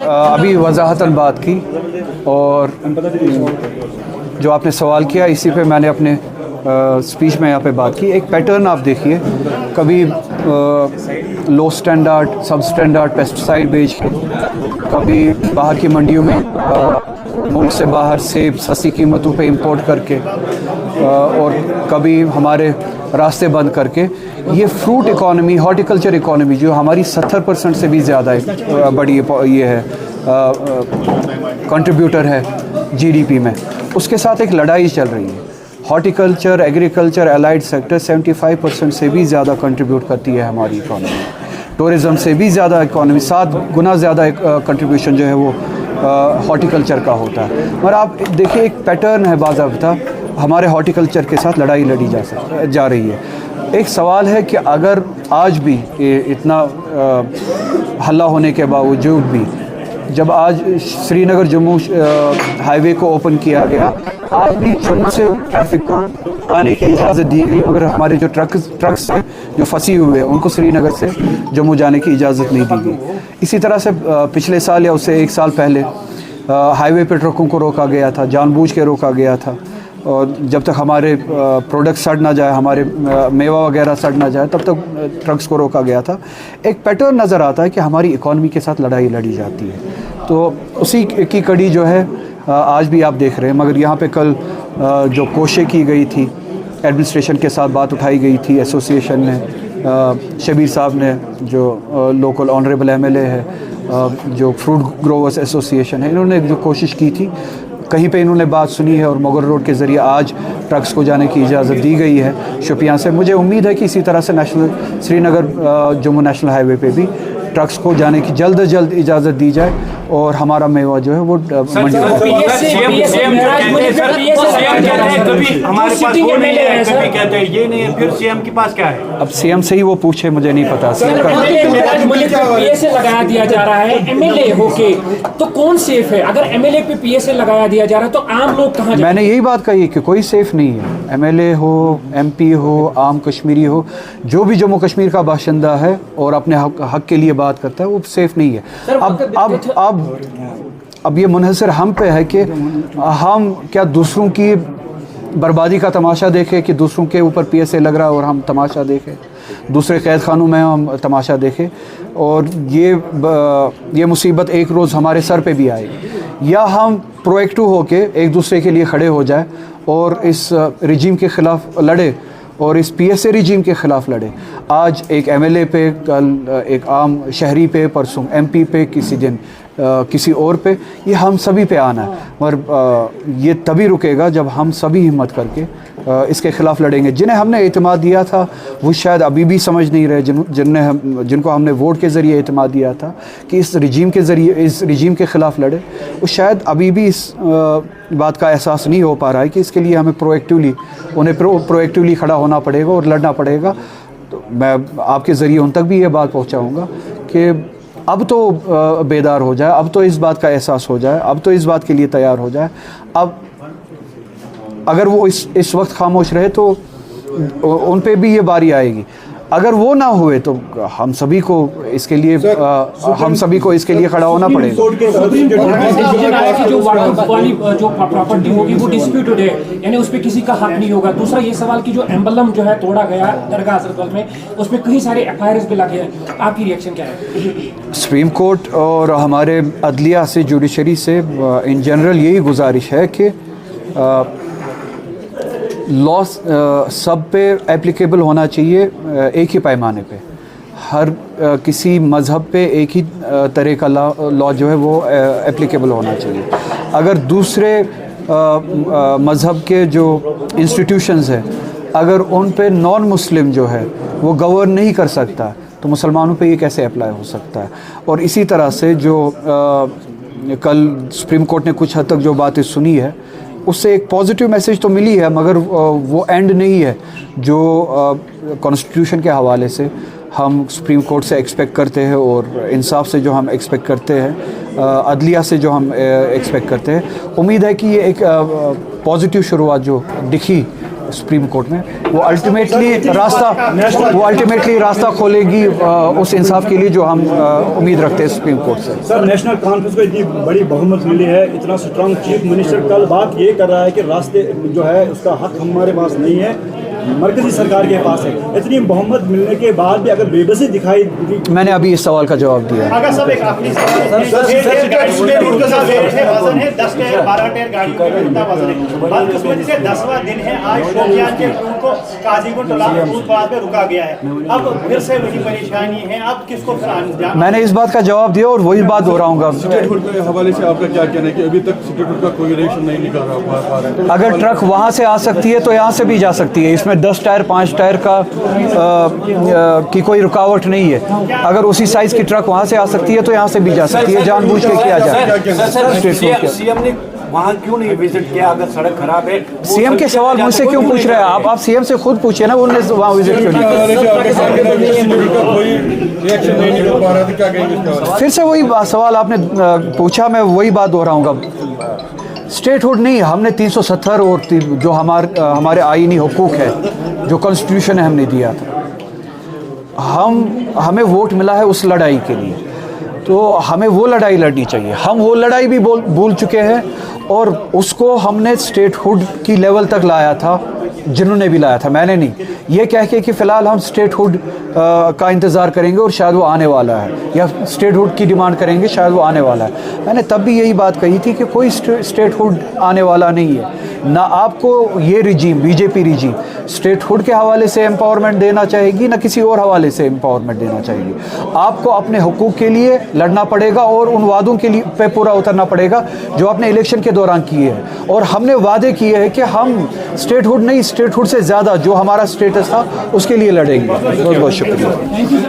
अभी वजाहतन बात की और जो आपने सवाल किया इसी पे मैंने अपने स्पीच में यहाँ पे बात की। एक पैटर्न आप देखिए, कभी लो स्टैंडर्ड सब स्टैंडर्ड पेस्टिसाइड बेच के, कभी बाहर की मंडियों में मुल्क से बाहर सेब सस्ती कीमतों पे इंपोर्ट करके, और कभी हमारे रास्ते बंद करके। ये फ्रूट इकॉनमी, हॉर्टिकल्चर इकॉनमी जो हमारी 70% से भी ज़्यादा बड़ी ये है, कंट्रीब्यूटर है जीडीपी में, उसके साथ एक लड़ाई चल रही है। हॉर्टिकल्चर, एग्रीकल्चर, एलाइड सेक्टर 75% से भी ज़्यादा कंट्रीब्यूट करती है हमारी इकॉनमी। टूरिज़म से भी ज़्यादा इकॉनमी, 7 गुना ज़्यादा कंट्रीब्यूशन जो है वो हॉर्टिकल्चर का होता है। और आप देखिए एक पैटर्न है बाज़ाब्ता, हमारे हॉर्टिकल्चर के साथ लड़ाई लड़ी जा रही है। एक सवाल है कि अगर आज भी इतना हल्ला होने के बावजूद भी, जब आज श्रीनगर जम्मू हाईवे को ओपन किया गया, आज भी जम्मू से ट्रैफिक को आने की इजाज़त दी गई, मगर हमारे जो ट्रक्स हैं जो फंसी हुए हैं उनको श्रीनगर से जम्मू जाने की इजाज़त नहीं दी गई। इसी तरह से पिछले साल या उससे 1 साल पहले हाईवे पर ट्रकों को रोका गया था, जानबूझ के रोका गया था, और जब तक हमारे प्रोडक्ट सड़ ना जाए, हमारे मेवा वगैरह सड़ ना जाए, तब तक ट्रक्स को रोका गया था। एक पैटर्न नज़र आता है कि हमारी इकॉनमी के साथ लड़ाई लड़ी जाती है, तो उसी की कड़ी जो है आज भी आप देख रहे हैं। मगर यहाँ पे कल जो कोशिश की गई थी, एडमिनिस्ट्रेशन के साथ बात उठाई गई थी, एसोसिएशन ने, शबीर साहब ने जो लोकल ऑनरेबल एमएलए है, जो फ्रूट ग्रोवर्स एसोसिएशन है, इन्होंने जो कोशिश की थी, कहीं पे इन्होंने बात सुनी है और मोगर रोड के ज़रिए आज ट्रक्स को जाने की इजाज़त दी गई है शोपियां से। मुझे उम्मीद है कि इसी तरह से श्रीनगर जम्मू नेशनल हाईवे पे भी ट्रक्स को जाने की जल्द से जल्द इजाज़त दी जाए और हमारा मेवा जो है वो मंडी में। अब सीएम से ही वो पूछे, मुझे नहीं पता। पीएसए लगाया दिया जा रहा है एमएलए होके, तो कौन सेफ है? अगर एमएलए पे पीएसए लगाया दिया जा रहा है तो आम लोग कहाँ? मैंने यही बात कही कि कोई सेफ नहीं है। एमएलए हो, एमपी हो, आम कश्मीरी हो, जो भी जम्मू कश्मीर का बाशिंदा है और अपने हक के लिए बात करता है, वो सेफ नहीं है। अब ये मुनहसर हम पे है कि हम क्या दूसरों की बर्बादी का तमाशा देखें, कि दूसरों के ऊपर पीएसए लग रहा है और हम तमाशा देखें, दूसरे कैद खानों में हम तमाशा देखें, और ये मुसीबत एक रोज़ हमारे सर पे भी आएगी। या हम प्रोएक्टिव होके एक दूसरे के लिए खड़े हो जाए और इस रिजीम के ख़िलाफ़ लड़े और इस पीएसए रिजीम के ख़िलाफ़ लड़े। आज एक एमएलए पे, कल एक आम शहरी पे, परसों एमपी पे, किसी दिन किसी और पे, ये हम सभी पे आना है। और ये तभी रुकेगा जब हम सभी हिम्मत करके इसके ख़िलाफ़ लड़ेंगे। जिन्हें हमने एतमाद दिया था वो शायद अभी भी समझ नहीं रहे, जिनको हमने वोट के ज़रिए एतमाद दिया था कि इस रिजीम के ज़रिए, इस रिजीम के ख़िलाफ़ लड़े, वो शायद अभी भी इस बात का एहसास नहीं हो पा रहा है कि इसके लिए हमें प्रोएक्टिवली खड़ा होना पड़ेगा और लड़ना पड़ेगा। तो मैं आपके ज़रिए उन तक भी ये बात पहुँचाऊँगा कि अब तो बेदार हो जाए, अब तो इस बात का एहसास हो जाए, अब तो इस बात के लिए तैयार हो जाए। अब अगर वो इस वक्त खामोश रहे तो उन पे भी ये बारी आएगी। अगर वो ना हुए तो हम सभी को इसके लिए खड़ा होना पड़ेगा। जो प्रॉपर्टी होगी वो डिस्प्यूटेड है, यानी उस पर किसी का हक नहीं होगा। दूसरा ये सवाल कि जो एम्बलम जो है तोड़ा गया दरगाह हजरतबल में, उस पर कई सारे एफआईआर भी लगे हैं, आपकी रिएक्शन क्या है? सुप्रीम कोर्ट और हमारे अदलिया से, जुडिशरी से इन जनरल यही गुजारिश है कि लॉ सब पे एप्लीकेबल होना चाहिए, एक ही पैमाने पे, हर किसी मज़हब पे एक ही तरह का लॉ जो है वो एप्लीकेबल होना चाहिए। अगर दूसरे मज़हब के जो इंस्टीट्यूशंस हैं, अगर उन पे नॉन मुस्लिम जो है वो गवर्न नहीं कर सकता, तो मुसलमानों पे ये कैसे अप्लाई हो सकता है? और इसी तरह से जो कल सुप्रीम कोर्ट ने कुछ हद तक जो बातें सुनी है, उससे एक पॉजिटिव मैसेज तो मिली है, मगर वो एंड नहीं है जो कॉन्स्टिट्यूशन के हवाले से हम सुप्रीम कोर्ट से एक्सपेक्ट करते हैं और इंसाफ से जो हम एक्सपेक्ट करते हैं, अदलिया से जो हम एक्सपेक्ट करते हैं। उम्मीद है कि ये एक पॉजिटिव शुरुआत जो दिखी सुप्रीम कोर्ट में, वो अल्टीमेटली रास्ता खोलेगी उस इंसाफ के लिए जो हम उम्मीद रखते हैं सुप्रीम कोर्ट से। सर, नेशनल कॉन्फ्रेंस को इतनी बड़ी बहुमत मिली है, इतना स्ट्रांग चीफ मिनिस्टर कल बात ये कर रहा है कि रास्ते जो है उसका हक हमारे पास नहीं है, मरकजी सरकार के पास है। इतनी बहुमत मिलने के बाद भी अगर बेबसी दिखाई दी, मैंने अभी इस सवाल का जवाब दिया। अगर सब एक आखिरी सवाल वजन है 10 टेयर 12 टेयर गाड़ी का कितना वजन है, बदकिस्मती से 10वां दिन है आज शोपियान के क्रू को काजीगुंड टोलाबाद पे रुका गया है। अब फिर से वही परेशानी है, अब किसको फिर मैंने इस बात का जवाब दिया और वही बात दोहराऊंगा। स्टेटहुड के हवाले से आपका क्या कहना है कि अभी तक स्टेटहुड का कोई रिएक्शन नहीं निकाल रहा? अगर ट्रक वहाँ से आ सकती है तो यहाँ से भी जा सकती है, इसमें 10 टायर 5 टायर का की कोई रुकावट नहीं है। अगर उसी साइज की ट्रक वहाँ से आ सकती है तो यहाँ से भी जा सकती है, जानबूझ के किया जाए। सीएम ने वहाँ क्यों नहीं विजिट किया अगर सड़क खराब है? सीएम के सवाल मुझसे क्यों पूछ रहे हैं आप सीएम से खुद पूछिए ना, उन्होंने वहाँ विजिट क्यों नहीं किया? फिर से वही सवाल आपने पूछा, मैं वही बात दोहराऊंगा। स्टेटहुड नहीं, हमने 370 और जो हमारे आईनी हुकूक है, जो कॉन्स्टिट्यूशन है हमने दिया था, हमें वोट मिला है उस लड़ाई के लिए, तो हमें वो लड़ाई लड़नी चाहिए। हम वो लड़ाई भी भूल चुके हैं और उसको हमने स्टेटहुड की लेवल तक लाया था, जिन्होंने भी लाया था, मैंने नहीं। ये कह के कि फ़िलहाल हम स्टेटहुड का इंतज़ार करेंगे और शायद वो आने वाला है, या स्टेटहुड की डिमांड करेंगे शायद वो आने वाला है। मैंने तब भी यही बात कही थी कि कोई स्टेटहुड आने वाला नहीं है। ना आपको ये रिजीम, बीजेपी रिजीम स्टेटहुड के हवाले से एम्पावरमेंट देना चाहेगी, ना किसी और हवाले से एम्पावरमेंट देना चाहेगी। आपको अपने हुकूक के लिए लड़ना पड़ेगा और उन वादों के लिए पे पूरा उतरना पड़ेगा जो आपने इलेक्शन के दौरान किए हैं। और हमने वादे किए हैं कि हम स्टेटहुड नहीं, स्टेटहुड से ज़्यादा जो हमारा स्टेटस था उसके लिए लड़ेंगे। बहुत बहुत शुक्रिया।